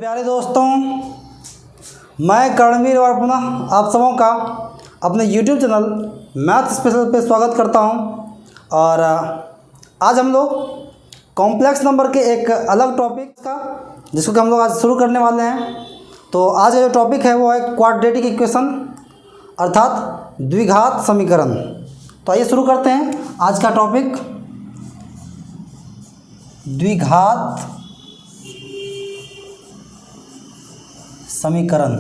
प्यारे दोस्तों, मैं कर्णवीर और पुनः आप सबों का अपने YouTube चैनल मैथ स्पेशल पे स्वागत करता हूं। और आज हम लोग कॉम्प्लेक्स नंबर के एक अलग टॉपिक का जिसको कि हम लोग आज शुरू करने वाले हैं। तो आज का जो टॉपिक है वो है क्वाड्रेटिक इक्वेशन अर्थात द्विघात समीकरण। तो आइए शुरू करते हैं आज का टॉपिक, द्विघात समीकरण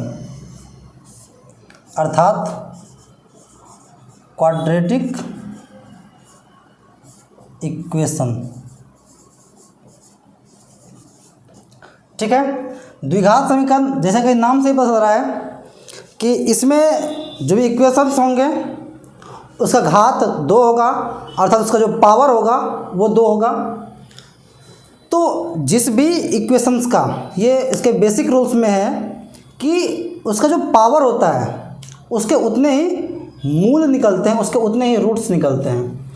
अर्थात क्वाड्रेटिक इक्वेशन। ठीक है, द्विघात समीकरण जैसे कि नाम से ही पता चल रहा है कि इसमें जो भी इक्वेशंस होंगे उसका घात 2 होगा, अर्थात उसका जो पावर होगा वो 2 होगा। तो जिस भी इक्वेशंस का ये इसके बेसिक रूल्स में है कि उसका जो पावर होता है उसके उतने ही मूल निकलते हैं, उसके उतने ही रूट्स निकलते हैं।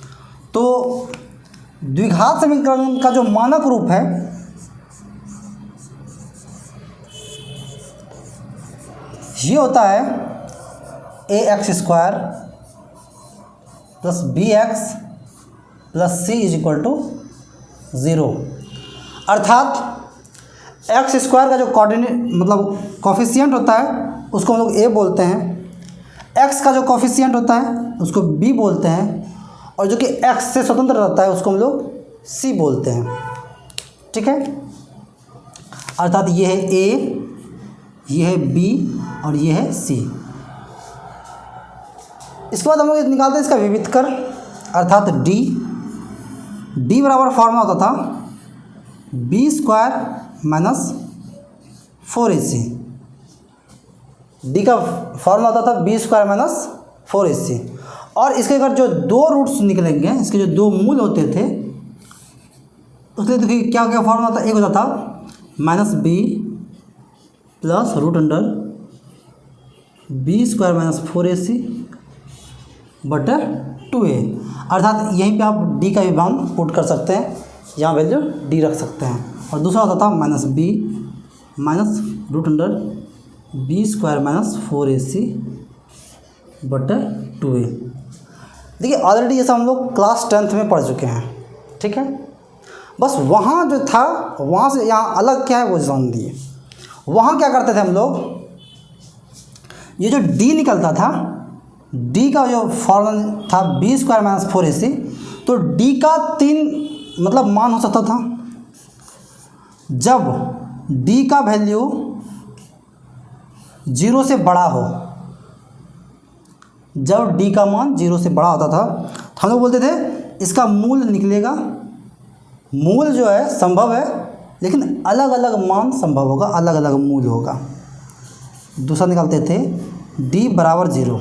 तो द्विघात समीकरण का जो मानक रूप है ये होता है ax² plus bx plus c is equal to 0। अर्थात x² का जो मतलब कॉफिशिएंट होता है उसको हम लोग a बोलते हैं, x का जो कॉफिशिएंट होता है उसको b बोलते हैं, और जो कि x से स्वतंत्र रहता है उसको हम लोग c बोलते हैं। ठीक है, अर्थात ये है a, ये है b और ये है c। इसके बाद हम लोग निकालते हैं इसका विविधकर अर्थात d बराबर फॉर्मूला होता था b² माइनस 4ac। d का फॉर्मूला होता था b² माइनस 4ac। और इसके अगर जो 2 रूट्स निकलेंगे, इसके जो 2 मूल होते थे उसके देखिए क्या क्या फॉर्मूला था। एक होता था minus b plus root under b² minus 4ac बटर 2a। अर्थात यहीं पे आप d का भी मान पुट कर सकते हैं, यहाँ वैल्यू d रख सकते हैं। और दूसरा होता था minus b minus root under b² minus 4ac बटर 2a। देखिए ऑलरेडी ये सब हम लोग क्लास 10th में पढ़ चुके हैं। ठीक है, बस वहाँ जो था वहाँ से यहाँ अलग क्या है वो जान दिए। वहाँ क्या करते थे हम लोग, ये जो d निकलता था, d का जो फॉर्मूला था b² माइनस 4ac, तो d का 3 मतलब मान हो सकता था। जब d का वैल्यू 0 से बड़ा हो, जब d का मान 0 से बड़ा होता था तो हम लोग बोलते थे इसका मूल निकलेगा। मूल जो है संभव है लेकिन अलग अलग मान संभव होगा, अलग अलग मूल होगा। दूसरा निकालते थे d बराबर 0।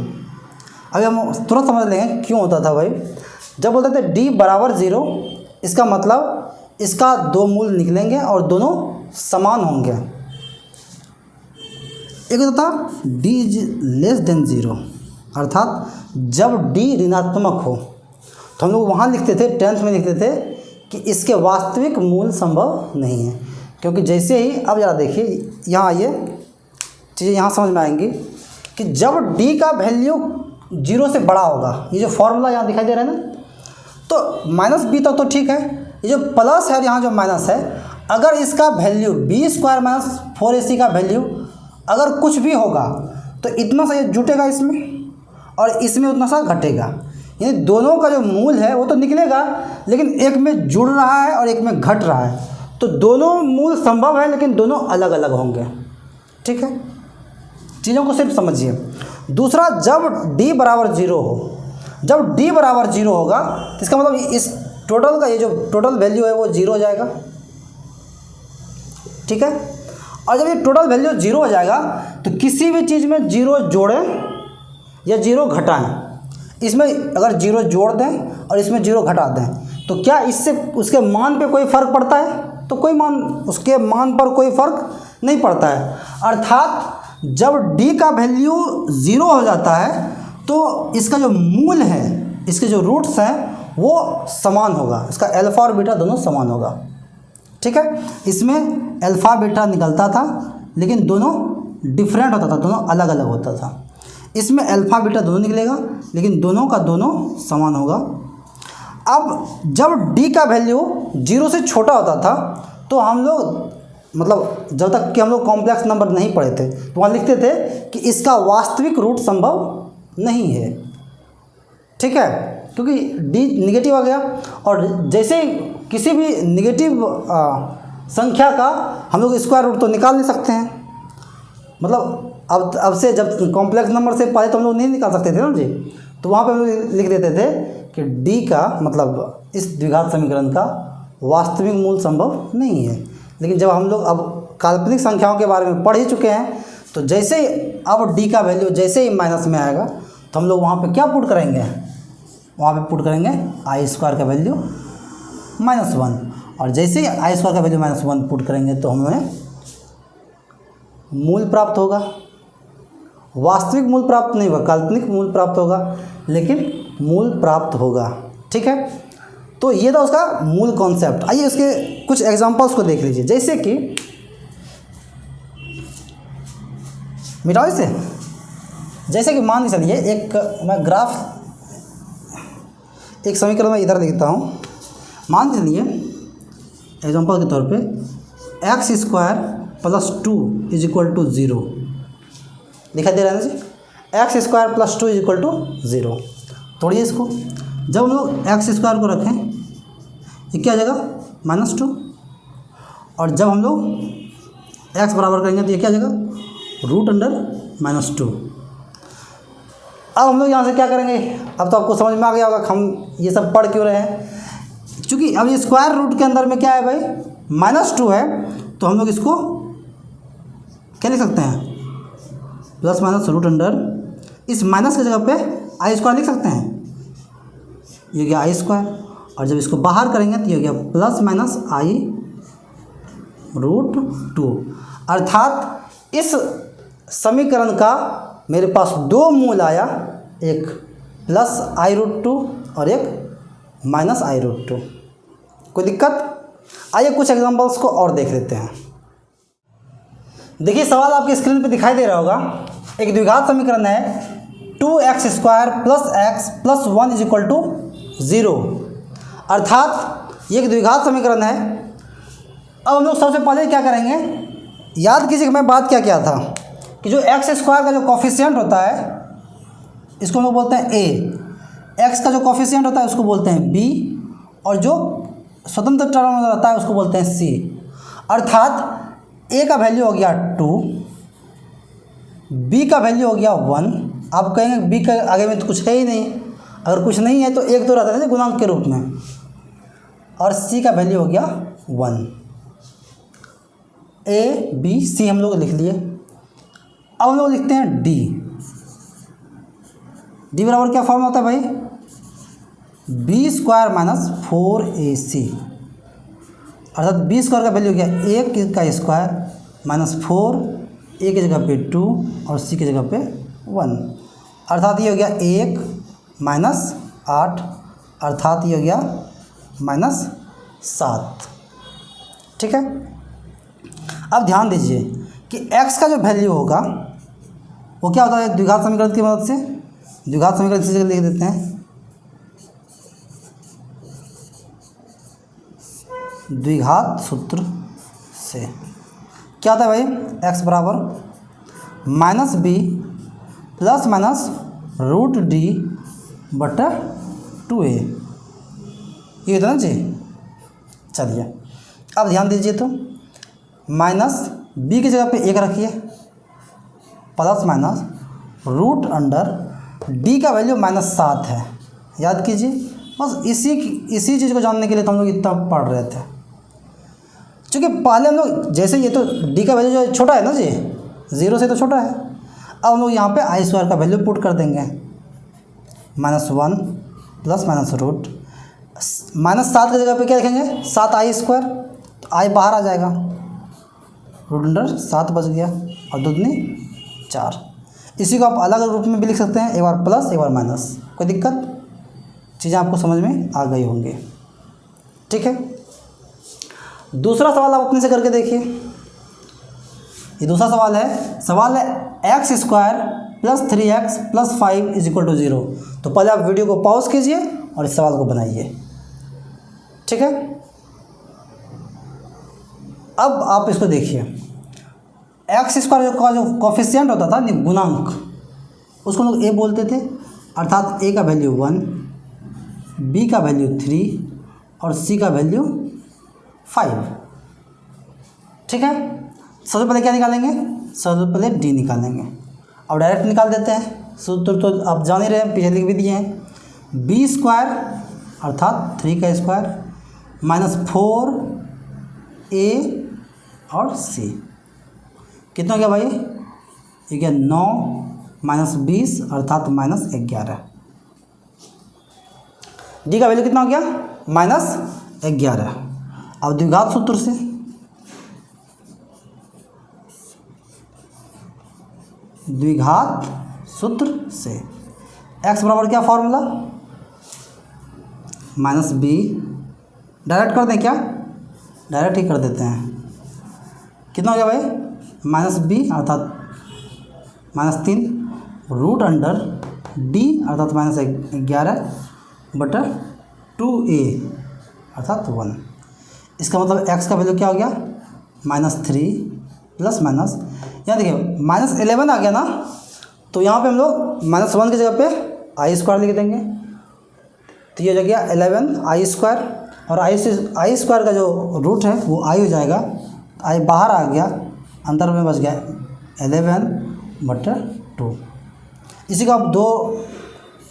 अभी हम तुरंत समझ लेंगे क्यों होता था भाई। जब बोलते थे d बराबर 0, इसका मतलब इसका 2 मूल निकलेंगे और दोनों समान होंगे। एक होता था d इज लेस देन 0, अर्थात जब d ऋणात्मक हो तो हम लोग वहाँ लिखते थे 10th में लिखते थे कि इसके वास्तविक मूल संभव नहीं है। क्योंकि जैसे ही अब ज़रा देखिए यहाँ आइए, चीज़ें यहाँ समझ में आएंगी कि जब d का वैल्यू 0 से बड़ा होगा, ये जो फॉर्मूला यहाँ दिखाई दे रहा है ना, तो माइनस b तक तो ठीक है, ये जो प्लस है और यहाँ जो माइनस है, अगर इसका वैल्यू b² माइनस 4ac का वैल्यू अगर कुछ भी होगा तो इतना सा ये जुटेगा इसमें और इसमें उतना सा घटेगा। यानी दोनों का जो मूल है वो तो निकलेगा लेकिन एक में जुड़ रहा है और एक में घट रहा है। तो दोनों मूल संभव है लेकिन दोनों अलग अलग होंगे। ठीक है, चीज़ों को सिर्फ समझिए। दूसरा, जब d बराबर 0 हो, जब d बराबर 0 होगा तो इसका मतलब इस टोटल का ये जो टोटल वैल्यू है वो 0 हो जाएगा। ठीक है, और जब ये टोटल वैल्यू 0 हो जाएगा तो किसी भी चीज़ में 0 जोड़ें या 0 घटाएं, इसमें अगर 0 जोड़ दें और इसमें 0 घटा दें तो क्या इससे उसके मान पे कोई फ़र्क पड़ता है? तो कोई मान, उसके मान पर कोई फ़र्क नहीं पड़ता है। अर्थात जब d का वैल्यू 0 हो जाता है तो इसका जो मूल है, इसके जो रूट्स हैं वो समान होगा, इसका अल्फ़ा और बीटा दोनों समान होगा। ठीक है, इसमें अल्फ़ा बीटा निकलता था लेकिन दोनों डिफरेंट होता था, दोनों अलग अलग होता था। इसमें अल्फ़ा बीटा दोनों निकलेगा लेकिन दोनों का दोनों समान होगा। अब जब डी का वैल्यू 0 से छोटा होता था तो हम लोग मतलब जब तक कि हम लोग कॉम्प्लेक्स नंबर नहीं पढ़े थे तो वहाँ लिखते थे कि इसका वास्तविक रूट संभव नहीं है। ठीक है, क्योंकि डी निगेटिव आ गया और जैसे किसी भी निगेटिव संख्या का हम लोग स्क्वायर रूट तो निकाल नहीं सकते हैं। मतलब अब से जब कॉम्प्लेक्स नंबर से पहले तो हम लोग नहीं निकाल सकते थे ना जी, तो वहाँ पे हम लोग लिख देते थे कि डी का मतलब इस द्विघात समीकरण का वास्तविक मूल संभव नहीं है। लेकिन जब हम लोग अब काल्पनिक संख्याओं के बारे में पढ़ ही चुके हैं तो जैसे ही अब डी का वैल्यू जैसे ही माइनस में आएगा तो हम लोग वहाँ पे क्या पुट करेंगे, वहाँ पे पुट करेंगे आई स्क्वायर का वैल्यू -1, और जैसे ही आई स्क्वायर का वैल्यू -1 पुट करेंगे तो हमें मूल प्राप्त होगा। वास्तविक मूल प्राप्त नहीं होगा, काल्पनिक मूल प्राप्त होगा, लेकिन मूल प्राप्त होगा। ठीक है, तो ये था उसका मूल कॉन्सेप्ट। आइए उसके कुछ एग्जांपल्स को देख लीजिए। जैसे कि मिटाओ इसे, जैसे कि मान के चलिए एक मैं ग्राफ एक समीकरण में इधर लिखता हूँ। मान के चलिए एग्जांपल के तौर पे x² + 2 = 0 दिखाई दे रहा है ना जी, x² + 2 = 0। तोड़िए इसको, जब हम लोग x² को रखें ये क्या आ जाएगा -2, और जब हम लोग x बराबर करेंगे तो ये क्या आ जाएगा √2। अब हम लोग यहाँ से क्या करेंगे, अब तो आपको समझ में आ गया होगा हम ये सब पढ़ क्यों रहे हैं। क्योंकि अब ये स्क्वायर रूट के अंदर में क्या है भाई -2 है, तो हम लोग इसको क्या लिख सकते हैं ±√, इस माइनस की जगह पे i² लिख सकते हैं, ये गया i², और जब इसको बाहर करेंगे तो ये गया ±i√2। अर्थात इस समीकरण का मेरे पास दो मूल आया, एक +i√2 और एक -i√2। कोई दिक्कत? आइए कुछ एग्जांपल्स को और देख लेते हैं। देखिए सवाल आपकी स्क्रीन पे दिखाई दे रहा होगा। एक द्विघात समीकरण है 2x² + x + 1 = 0। अर्थात ये एक द्विघात समीकरण है। अब हम लोग सबसे पहले क्या करेंगे, याद कीजिए कि मैं बात क्या किया था कि जो x² का जो कॉफिशिएंट होता है इसको हम लोग बोलते हैं a, x का जो कॉफिशिएंट होता है उसको बोलते हैं b, और जो स्वतंत्र टर्म रहता है उसको बोलते हैं c। अर्थात a का वैल्यू हो गया 2, b का वैल्यू हो गया 1। आप कहेंगे b के आगे में तो कुछ है ही नहीं, अगर कुछ नहीं है तो एक तो रहता है गुणांक के रूप में, और c का वैल्यू हो गया 1। a b c हम लोग लिख लिए। अब हम लोग लिखते हैं d। d बराबर क्या फॉर्म होता है भाई, b² - 4ac। अर्थात b² का वैल्यू हो गया 1 का स्क्वायर -4, a की जगह पे 2 और c की जगह पे 1। अर्थात ये हो गया 1 - 8, अर्थात ये हो गया -7। ठीक है, अब ध्यान दीजिए कि x का जो वैल्यू होगा वो क्या होता है द्विघात समीकरण की मदद से, द्विघात समीकरण से लिख देते हैं, द्विघात सूत्र से क्या होता है भाई, x बराबर -b ±√d/2a, ये होता है ना जी। चलिए अब ध्यान दीजिए, तो -b की जगह पे 1 रखिए, ±√d का वैल्यू -7 है। याद कीजिए, बस इसी चीज़ को जानने के लिए तो हम लोग इतना पढ़ रहे थे। क्योंकि पहले हम लोग जैसे ये तो d का वैल्यू जो छोटा है ना जी, 0 से तो छोटा है। अब हम लोग यहाँ पे i² का वैल्यू पुट कर देंगे, -1 ±√ -7 की जगह पे क्या लिखेंगे 7i², तो i बाहर आ जाएगा, √7 बच गया और 2 दूनी 4। इसी को आप अलग रूप में भी लिख सकते हैं, एक बार प्लस एक बार माइनस, कोई दिक्कत? चीज़ें आपको समझ में आ गई होंगी। ठीक है, दूसरा सवाल आप अपने से करके देखिए। ये दूसरा सवाल है x square plus 3x plus 5 is equal to 0। तो पहले आप वीडियो को पॉज कीजिए और इस सवाल को बनाइए। ठीक है, अब आप इसको देखिए। एक्स स्क्वायर का जो कोफिशिएंट होता था गुणांक, उसको लोग ए बोलते थे, अर्थात ए का वैल्यू 1, बी का वैल्यू 3 और सी का वैल्यू 5। ठीक है, सबसे पहले क्या निकालेंगे? सबसे पहले डी निकालेंगे। अब डायरेक्ट निकाल देते हैं, सूत्र तो आप जान ही रहे हैं, पीछे लिख भी दिए हैं। बी स्क्वायर अर्थात 3 का स्क्वायर माइनस 4 ए और सी, कितना हो गया भाई? ये क्या 9 माइनस 20 अर्थात माइनस 11। डी का वैल्यू कितना हो गया? माइनस 11। अब द्विघात सूत्र से x बराबर क्या फॉर्मूला? माइनस बी, डायरेक्ट कर दें क्या? डायरेक्ट ही कर देते हैं। कितना हो गया भाई? माइनस बी अर्थात माइनस 3 रूट अंडर डी अर्थात माइनस 11 बटा 2a अर्थात 1। इसका मतलब x का वैल्यू क्या हो गया? माइनस 3 प्लस माइनस, यहाँ देखिए माइनस 11 आ गया ना, तो यहाँ पे हम लोग माइनस 1 की जगह पे आई स्क्वायर लिख देंगे। तो ये हो गया 11 आई स्क्वायर, और आई स्क्वायर का जो रूट है वो आई हो जाएगा। आई बाहर आ गया, अंदर में बच गया 11 बटा 2। इसी को आप दो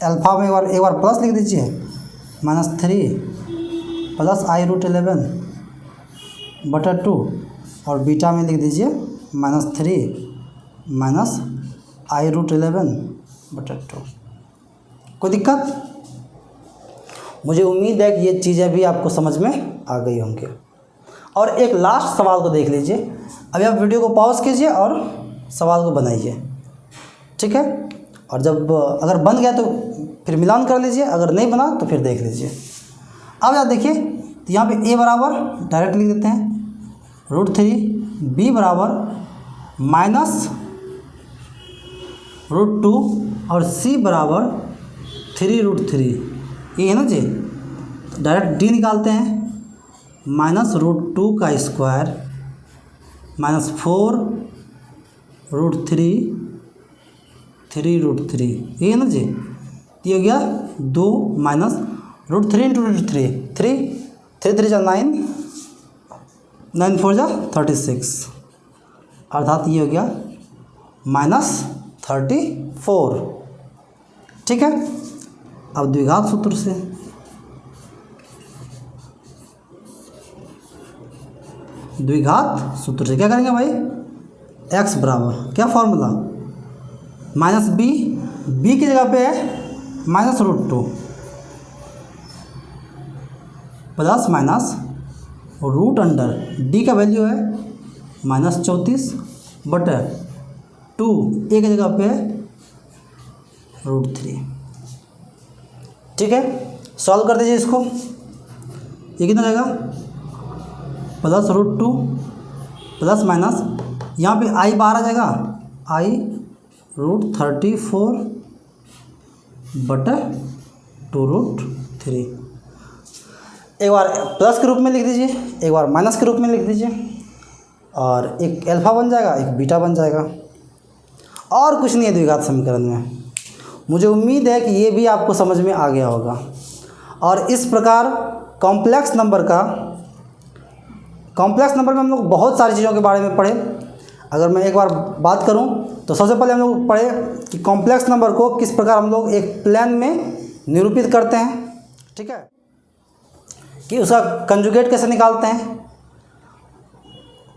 अल्फा में एक बार प्लस लिख दीजिए, माइनस 3 प्लस आई रूट 11 बटा 2, और बीटा में लिख दीजिए माइनस 3 माइनस आई रूट 11 बटा 2। कोई दिक्कत? मुझे उम्मीद है कि ये चीज़ें भी आपको समझ में आ गई होंगी। और एक लास्ट सवाल को देख लीजिए। अभी आप वीडियो को पॉज कीजिए और सवाल को बनाइए। ठीक है, और जब अगर बन गया तो फिर मिलान कर लीजिए, अगर नहीं बना तो फिर देख लीजिए। अब आप देखिए, तो यहाँ पे a बराबर डायरेक्ट लिख देते हैं √3, b बराबर माइनस √2 और c बराबर 3√3। ये है ना जी, डायरेक्ट d निकालते हैं, माइनस √2 का स्क्वायर माइनस 4 √3 3√3। ये है ना जी, ये हो गया 2 माइनस √3 इंटू √3, 3 3 जा 9, 9 4 जा 36, अर्थात ये हो गया माइनस 34। ठीक है, अब द्विघात सूत्र से क्या करेंगे भाई? x बराबर क्या फॉर्मूला? माइनस बी की जगह पे है minus √2 plus minus root under D का वैल्यू है माइनस 34 बटे 2, ए की जगह पे है √3। ठीक है, सॉल्व कर दीजिए इसको। ये कितना जाएगा? प्लस √2 प्लस माइनस, यहाँ पे आई बाहर आ जाएगा, आई √34 बटा 2√3। एक बार प्लस के रूप में लिख दीजिए, एक बार माइनस के रूप में लिख दीजिए, और एक अल्फा बन जाएगा, एक बीटा बन जाएगा। और कुछ नहीं है द्विघात समीकरण में। मुझे उम्मीद है कि ये भी आपको समझ में आ गया होगा। और इस प्रकार कॉम्प्लेक्स नंबर में हम लोग बहुत सारी चीज़ों के बारे में पढ़े। अगर मैं एक बार बात करूं तो सबसे पहले हम लोग पढ़े कि कॉम्प्लेक्स नंबर को किस प्रकार हम लोग एक प्लेन में निरूपित करते हैं। ठीक है, कि उसका कंजुगेट कैसे निकालते हैं,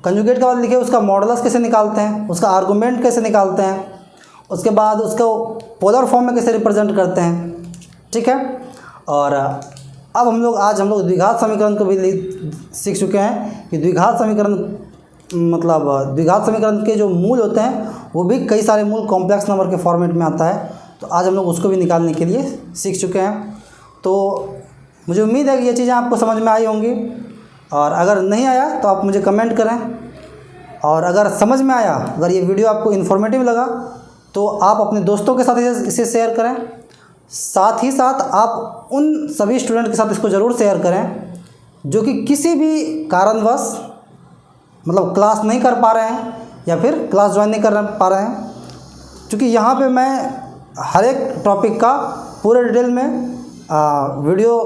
कंजुगेट के बाद लिखे उसका मॉडुलस कैसे निकालते हैं, उसका आर्गुमेंट कैसे निकालते हैं, उसके बाद उसको पोलर फॉर्म में कैसे रिप्रेजेंट करते हैं। ठीक है, और अब आज हम लोग द्विघात समीकरण को भी सीख चुके हैं कि द्विघात समीकरण के जो मूल होते हैं वो भी कई सारे मूल कॉम्प्लेक्स नंबर के फॉर्मेट में आता है। तो आज हम लोग उसको भी निकालने के लिए सीख चुके हैं। तो मुझे उम्मीद है कि ये चीज़ें आपको समझ में आई होंगी, और अगर नहीं आया तो आप मुझे कमेंट करें, और अगर समझ में आया, अगर ये वीडियो आपको इन्फॉर्मेटिव लगा तो आप अपने दोस्तों के साथ इसे शेयर करें। साथ ही साथ आप उन सभी स्टूडेंट के साथ इसको ज़रूर शेयर करें जो कि किसी भी कारणवश मतलब क्लास नहीं कर पा रहे हैं या फिर क्लास ज्वाइन नहीं कर पा रहे हैं, क्योंकि यहाँ पे मैं हर एक टॉपिक का पूरे डिटेल में वीडियो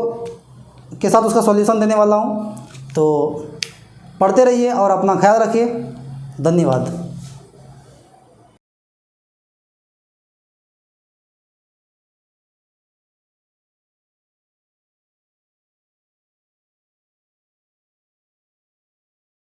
के साथ उसका सॉल्यूशन देने वाला हूँ। तो पढ़ते रहिए और अपना ख्याल रखिए। धन्यवाद।